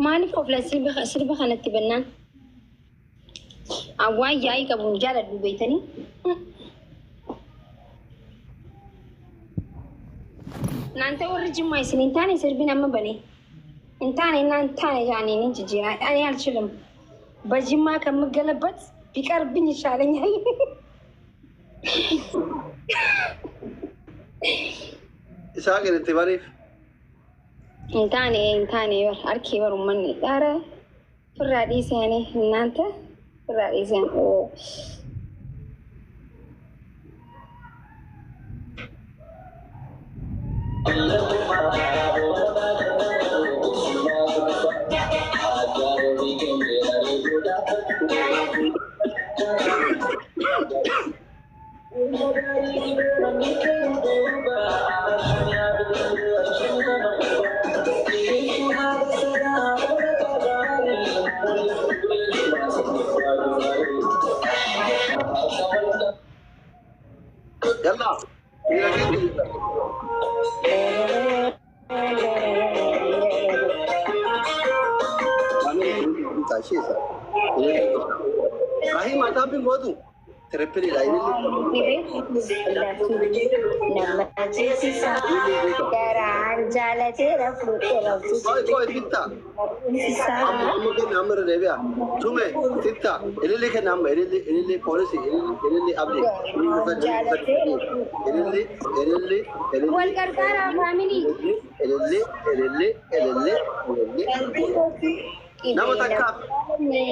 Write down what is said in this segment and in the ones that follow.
ماني فوفلا سلبة خانت بنان أواي جاي كابون جالد ببيتني نانتا ورجي ما يسنين تاني سربين أما بني انتاني نانتاني يعني نيجي جينا أنا هالشلم بجي ما كم قلبت بيقربني شارين هاي إسحاق أنت بعرف انتاني أركي ورمني دارا فراديس يعني نانتا فراديس يعني يلا راهي ما تابي موضوع تربي لا كوي تيتا نمبر ربيع تومي تيتا اللي كان نمبر اللي بوليسي اللي أبلي اللي والكركارة فاميلي نما تكاب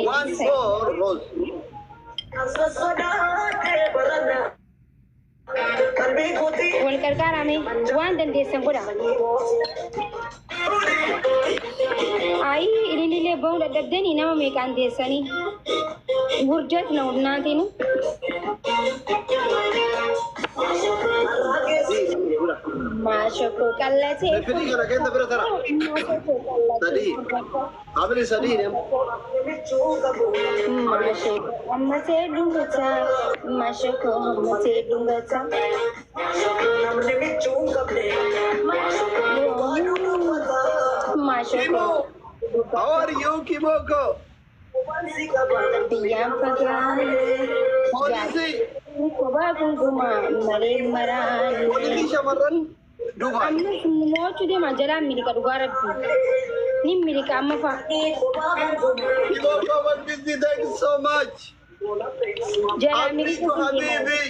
1 4 روز والكركارة مي وان دندي سنبورا أي اللي بقول دبدني نما ميكان ديساني ورجت نورناتينو ما شكو كلتي نفدي كنا كنت برا ترى عامل سدي نعم ما شكو أما تدونغتا ما شكو أما تدونغتا ما شكو How are you, Kimoko? Biar pakai Polisi. Coba guma mari maran. Polisi Shamaran. Dubai. Amma semua tu dia majalah milik Dugara. Ni milik amma fa. Kimoko, one busy. Thank you so much. Jalan milik tu Habibi.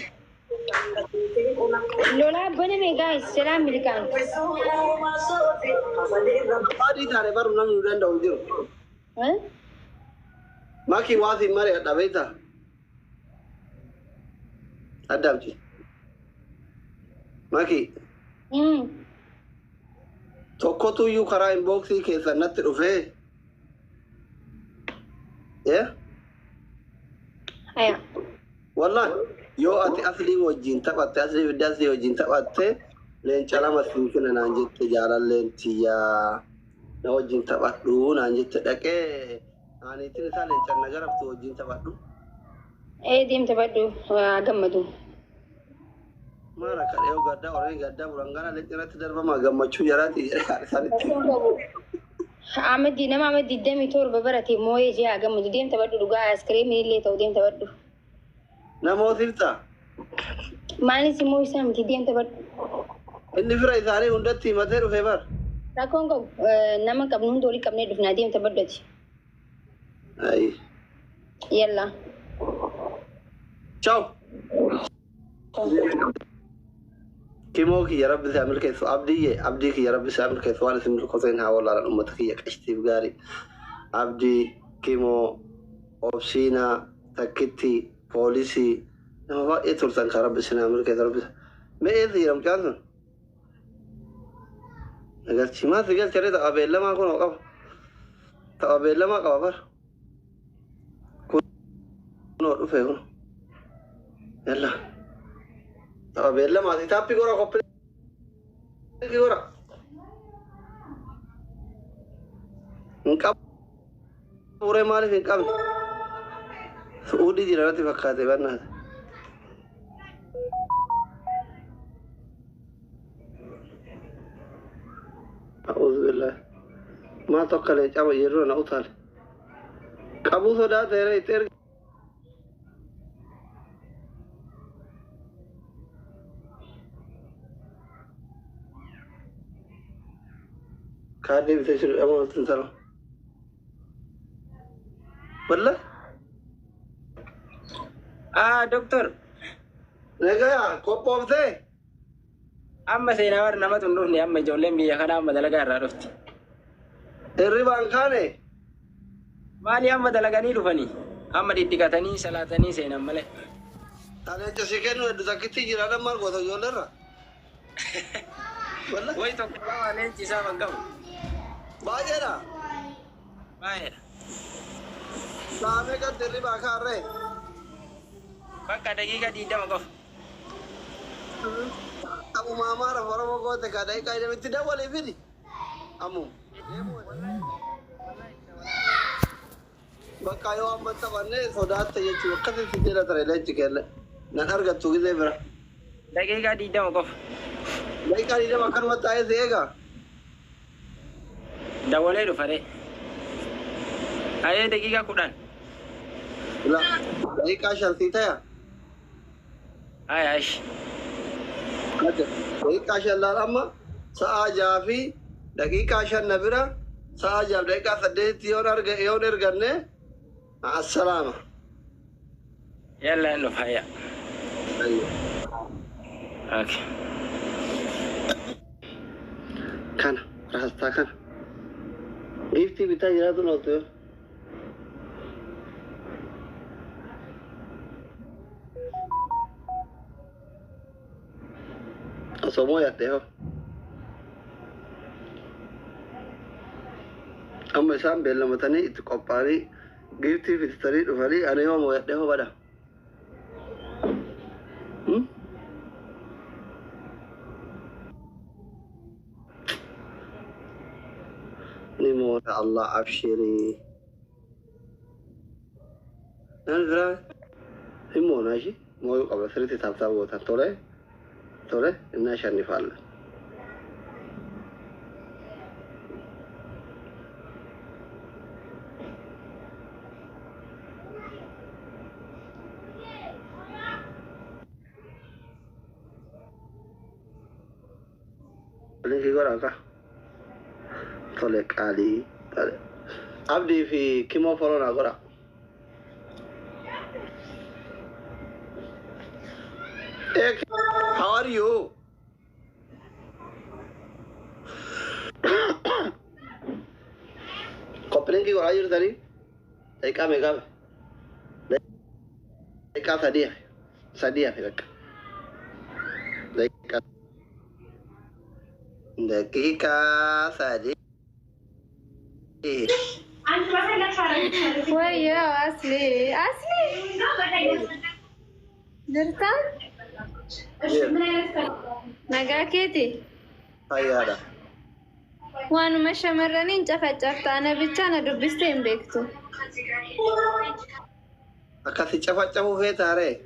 Lola boleh me guys, jalan milik kan. Adi tare baru nang udah dah ujung. Maki wasi mari ada beta. Adam sih. Maki. Tokko tu yu kara inbox ke sanat rufe. Ya? Ayah. Wallah, yo ati asli wajin tapat asli vidasi wajin tapat len cala masih kena nanjit jalan len tia. Na wajin tapat du nanjit dake. Ani itu len cala negara tu wajin tapat du. Dim tapat du agam madu. Mara kalau gada orang gada burangana len cala tu darba magam macu jarati sanit. Ahmed di nama Ahmed di demi tor beberati moye je agam madu dim tapat du ga es krim ni le tau dim tapat du. Nama sirta. Mani si moye sam di dim tapat. Ini fira izari undat ti mater fever. Rakon ko nama kabnun doli kabne du nadim tapat du. Ay. Yalla. Ciao. كيمو كي يا رب تعمل كيف عبدي كي يا رب تعمل كيف وانا سمي القصين ها والله الأمة كي كشتي بقاري عبدي كيمو أوبسينا تكتي بوليسي ما بقى يترسل كرب سنعمل كيف رب ما إذا يوم كانوا قلت شيء ما تقول ترى تقابل لما أكون وقف تقابل لما قابر كونوا فيهم يلا تقابل لما تتابع كورا قبل كورا إنكم pure maaliif hin qabne suudii jirarratti fakkaate barnaata a'uudhu billah ما توكل يجاب يرون أوصل كابو صدا ترى يتر كادي بتشر أمور تنتظر ولا دكتور نجايا كوبا بتاعي أما سيناور نما تندوني أما جولين بيا خنا أما دلقا رارفتي الربان كانه مالي أما دلقاني رفني أما ديتكاتني سلاتني سينا ملك أنا جسكني ودزكتي جرانا مار قوة يولرا ولا وين تقول عليه جسا بنقول باجرا باهر سامي كان الربان كاره بقى دقيقة ديدا مقف أبو ماما رفورا مقوة تكاداي كايدا متدا ولا يفيدي أمو بقى يوم ما تبني صدات تيجي وقت تجينا ترى لا تجينا نهارك توجي ذي برا دقيقة ديدا مقف لا كان إذا ما كان متى زيجا دولة رفرة أيه دقيقة كودان لا لا كاشان سيتا أي عايش لا كاشان لا لما سأجافي دقيقة عشان نبرة سأجاب دقيقة سديت يونر مع السلامة يلا إنه فيا أيوه أوكي كان راستا كان جيفتي بيتا جراتو نوتو أسمو ياتيو أما إسام بيلا متاني تقبالي جيفتي في الطريق وفالي أنا يوم وياتيو بدا نموت الله أبشري نرجع هم ماشي مو قبل سريت تابتا وتا تولى الناس نفعل لكن يقولك تولى كالي أبدي في كيمو فلونا قرأ How are you? Kopling ki orayur tadi? Eka mega. Eka sadia firak. Dakika sadia. ويا أصلي درتا نجاكيتي Ayada. وأنا مش مرنين جفت أنا بتشانا دبستين بيكتو Akasi cafa-cafu fetare.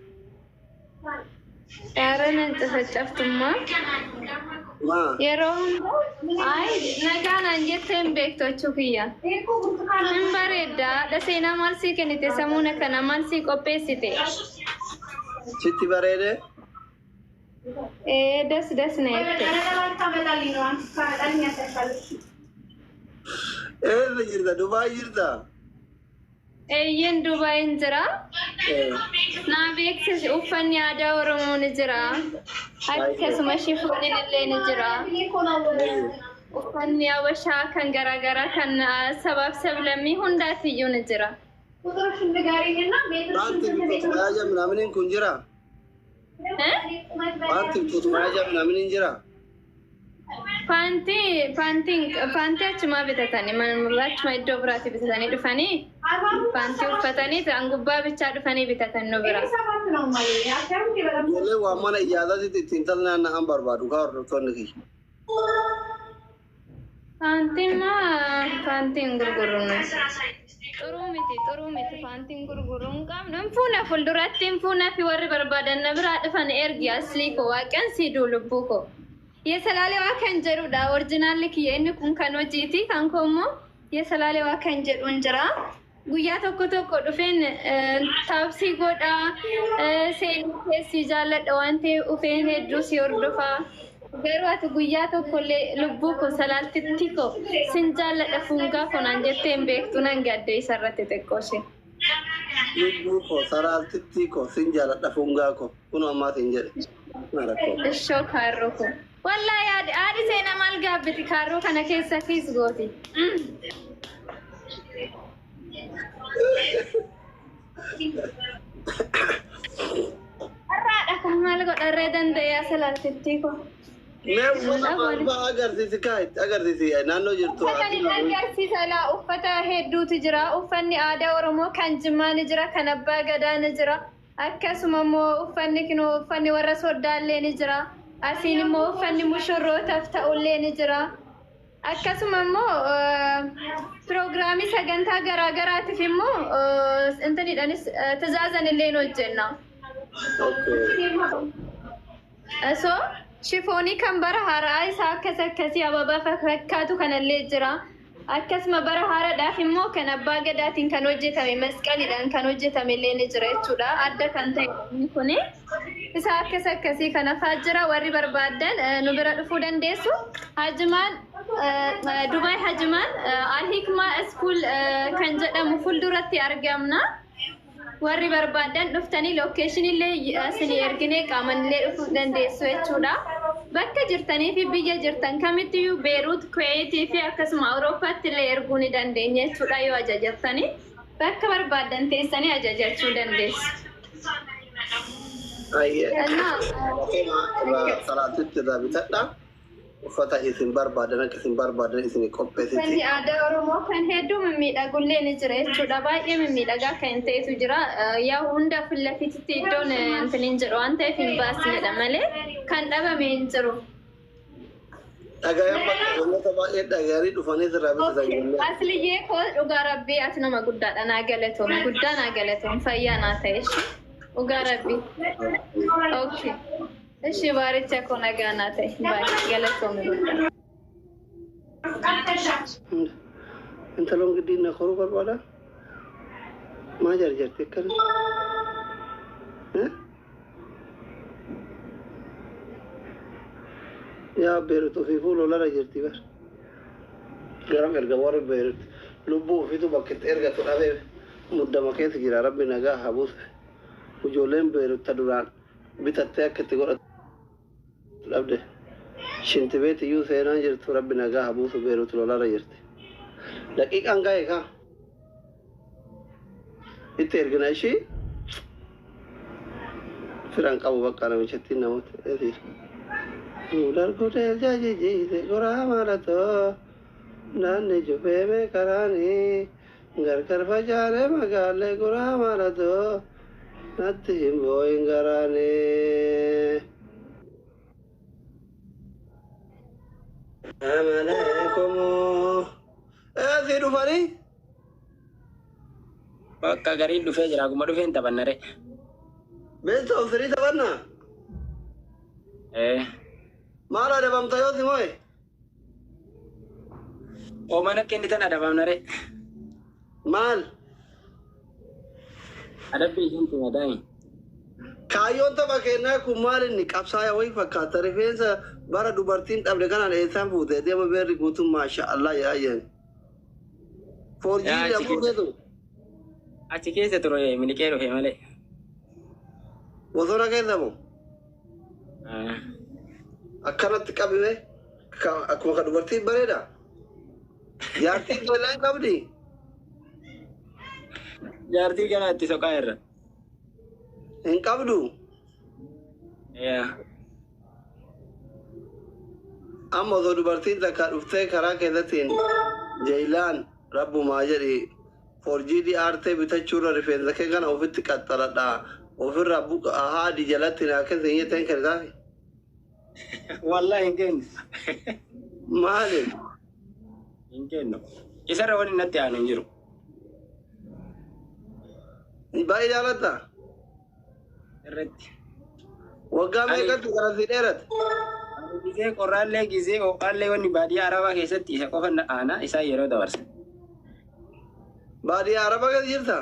أنا جفت ما Ma. يروم أي نجانا جتين بيكتو تشوفيا من بريدا دسينا مالسي كنت سمونا كنا مالسي كوبيسيتي Siti barede. دس نيت Jirta Dubai jirta. ين دبي نجرا نابيك أوفني عدا ورمون نجرا أكيس ماشي فوني اللي نجرا أوفني أوشا كان جرا كان سبب هنداتي يو نجرا Anti tutu aja menaminin kunjira. Anti tutu aja menaminin jira. فانتي أجمع بتتاني من أجمع الدبرات بتتاني دفاني فانتي وفتاني تانغوبا بتشار دفاني بتتاني نبرا Boleh wamana ijazah sih tintal na am barbadu kau roton lagi. فانتي ngurgurun turumiti فانتي ngurgurun kam namfuna fulduratin funa fi warri barbadan nabra dafan ergi asli ko wakan si dulubbuko Yesalaalee waa kan jedhudha originaalli kiyya inni kun kan hojiiti kan koommoo yesalaalee waa kan jedhuun jira guyyaa tokko dhufeen taabsii godhaa seenuu keessi jaalladha waan ta'e ufeen hedduu si hordofaa garuu ati guyyaa tokkollee lubbuu ko salaaltitti ko sin jaalladha fungaa konaan jettee hin beektu nan gadde isarratti xiqqooshe. Lubbuu ko salaaltitti ko sin jaalladha fungaa ko kun ammaa sin jedhe. Ishoo kaarroo ko. Wallahi haadhi seenaa maal gaabbiti kaarroo kana keessa kiis gooti. Arraadha kan maal godharree danda'ee salaaltitti ko. agarsiisi naannoo jirtu agarsiisa laa uffata hedduutu jira uffanni aadaa oromoo kan jimmaa ni jira kan abbaa gadaa ni jira akkasuma immoo uffanni warra soddaallee ni jira asiin immoo uffanni mushurrootaaf ta'ullee ni jira akkasuma immoo piroogiraamii sagantaa garaagaraatiif immoo intanidhanis tajaajila illee ni hojjenna. So shifoonii kan bara haaraa isaa akkasii ababaa fakkaatu kanallee jira. Akkasuma bara haaraadhaaf immoo kan abbaa gadaatiin kan hojjetame masqaliidhaan kan hojjetame illee ni jira jechuudha. Adda kan ta'e kun isa akkasii kana fa'aa jira warri barbaadan nu bira dhufuu dandeessu. Hajimaan Dubai Hajimaan Al-Hikmaa School kan jedhamu fuulduratti argamna. Warri barbaadan dhuftanii lokeeshinii illee isinii erginee qaamanillee dhufuu dandeessu jechuudha. Bakka jirtanii fi biyya jirtan kamittiyyuu Beirut, Kuwait fi akkasuma Awurooppaatti illee erguu ni dandeenya jechuudha yoo ajajattanii. Bakka barbaadan teessanii ajajachuu dandeessu. Salaatitti irraa bitadha. Uffata isin barbaadan akka isin barbaadan isin qopheessiti. Uffanni aadaa Oromoo kan hedduu mimmiidhagullee ni jira jechuudha. Baay'ee mimmiidhagaa kan ta'etu jira. Yaa hunda fuullafititti iddoon hin jiru waan ta'eef hin baasnedha malee kan dhabame hin jiru. Dhagayaan bakka uummata baay'ee dhagayanii dhufanii irraa bitatan. Asliyyee koo dhugaa rabbii ati nama guddaadha naa galatoom guddaa naa galatoom fayyaa naa ta'e dhugaa rabbii. Okay. Eshi baaricha ko nagana ta'e baay'ee galatoom guddaa. Intaloon giddiin na koruu barbaada? Maa jarjarte akkana? Yaa Beirut ofii fuulolara jirti bar. Garam erga warri Beirut lubbuu ofiitu bakka itti ergatu dhabee muddama keessa jira rabbi nagaa haa buusu. Ijoolleen Beirut ta duraan bitattee akka itti godhatu dhabde. Shinti beeti iyyuu seenaa jirtu rabbi nagaa haa buusu Beirut lolara jirti. Daqiiqaan ga'e kaa itti ergina ishii firan qabu bakka namichatti namoota eetiira. Dargutee jajjijiite goraa malatoo naanni jufeeme karaanii gargar facaanee magaalee goraa malatoo natti hin boo'in garaanii. Amaleekumoo eesii dhufanii? Bakka gariin dhufee jira akkuma dhufeen taphannare. Beesta ofirii taphannaa? Maal adabamta yoo simooye? Oomana kennitan adabamnare. Maal? Adabbii ishiin timadaami. Kaayyoon tapha kennaa kun maal inni qabsaa'aa wayii fakkaata rifeensa bara dubartiin dhabde kanaan eessaan fuute deema beerri guutuun maasha Allah yaa jeen. Foorjii dhabuu keetu. Achi keessa ture miliqee dhufe malee. Bosona keessa moo? Akkanatti qabime akkuma kan dubartiin bareeda. Jaartiin tolaan hin qabdi. Jaartii kana itti soqaa irra. Hin qabdu. Amma osoo dubartiin takka dhuftee karaa keessattiin jeelaan rabbumaa jedhi foorjii aartee bitachuurra rifeensa kee kana ofitti qaxxaladha. Ofirraa haadi jalatti naa keessa hin jetteen kenitaafi. Wallahi hin kennu. Maaliif? Hin kennu. Isarra wani natti aanu hin jiru. Baay'ee jaalattaa? Irratti. Waggaa meeqatti kana si dheerate? Gizee qorraallee gizee oqaallee wanni baadiyyaa arabaa keessatti isa qofa aanaa isaa yeroo dabarsa. Baadiyyaa arabaa keessa jirta?